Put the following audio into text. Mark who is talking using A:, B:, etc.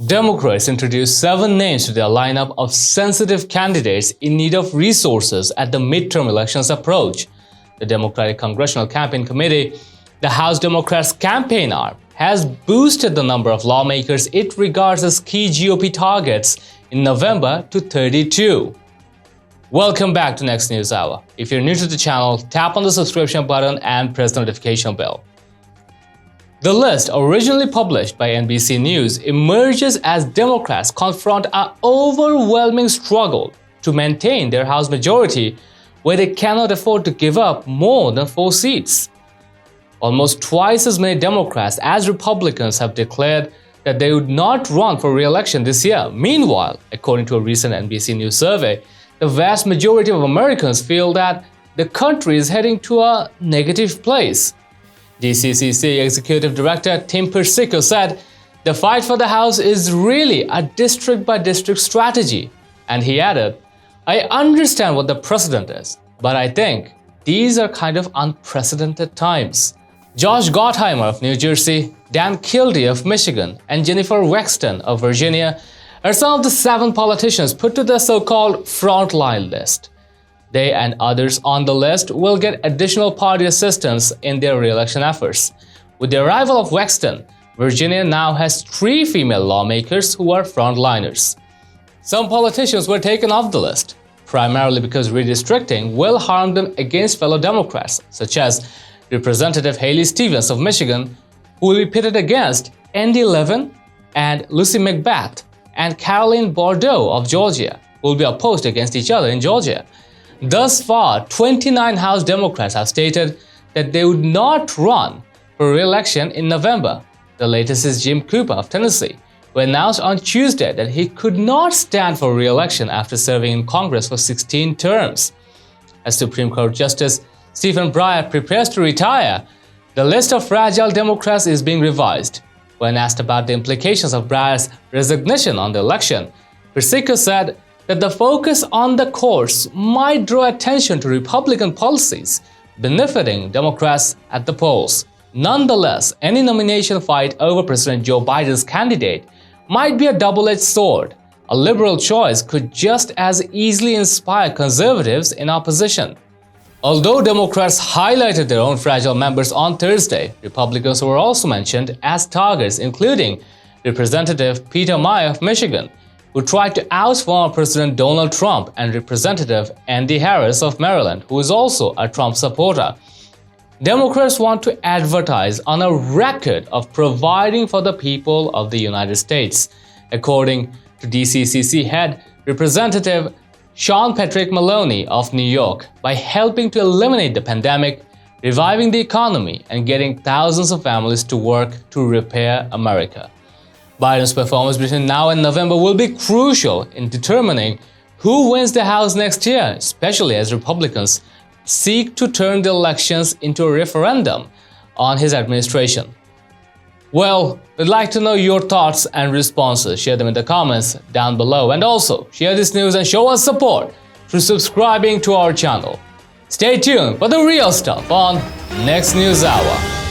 A: Democrats introduced 7 names to their lineup of sensitive candidates in need of resources at the midterm elections approach. The Democratic Congressional Campaign Committee, the House Democrats' campaign arm, has boosted the number of lawmakers it regards as key GOP targets in November to 32. Welcome back to Next News Hour. If you're new to the channel, tap on the subscription button and press the notification bell. The list, originally published by NBC News, emerges as Democrats confront an overwhelming struggle to maintain their House majority, where they cannot afford to give up more than 4 seats. Almost twice as many Democrats as Republicans have declared that they would not run for re-election this year. Meanwhile, according to a recent NBC News survey, the vast majority of Americans feel that the country is heading to a negative place. DCCC Executive Director Tim Persico said, "The fight for the House is really a district-by-district strategy." And he added, "I understand what the precedent is, but I think these are kind of unprecedented times." Josh Gottheimer of New Jersey, Dan Kildee of Michigan, and Jennifer Wexton of Virginia are some of the 7 politicians put to the so-called frontline list. They and others on the list will get additional party assistance in their re-election efforts. With the arrival of Wexton, Virginia now has 3 female lawmakers who are frontliners. Some politicians were taken off the list, primarily because redistricting will harm them against fellow Democrats, such as Representative Haley Stevens of Michigan, who will be pitted against Andy Levin and Lucy McBath, and Caroline Bordeaux of Georgia, who will be opposed against each other in Georgia. Thus far, 29 House Democrats have stated that they would not run for re-election in November. The latest is Jim Cooper of Tennessee, who announced on Tuesday that he could not stand for re-election after serving in Congress for 16 terms. As Supreme Court Justice Stephen Breyer prepares to retire, the list of fragile Democrats is being revised. When asked about the implications of Breyer's resignation on the election, Persico said that the focus on the course might draw attention to Republican policies benefiting Democrats at the polls. Nonetheless, any nomination fight over President Joe Biden's candidate might be a double-edged sword. A liberal choice could just as easily inspire conservatives in opposition. Although Democrats highlighted their own fragile members on Thursday, Republicans were also mentioned as targets, including Representative Peter Meyer of Michigan, who tried to oust former President Donald Trump, and Representative Andy Harris of Maryland, who is also a Trump supporter. Democrats want to advertise on a record of providing for the people of the United States, according to DCCC head Representative Sean Patrick Maloney of New York, by helping to eliminate the pandemic, reviving the economy, and getting thousands of families to work to repair America. Biden's performance between now and November will be crucial in determining who wins the House next year, especially as Republicans seek to turn the elections into a referendum on his administration. Well, we'd like to know your thoughts and responses. Share them in the comments down below, and also share this news and show us support through subscribing to our channel. Stay tuned for the real stuff on Next News Hour.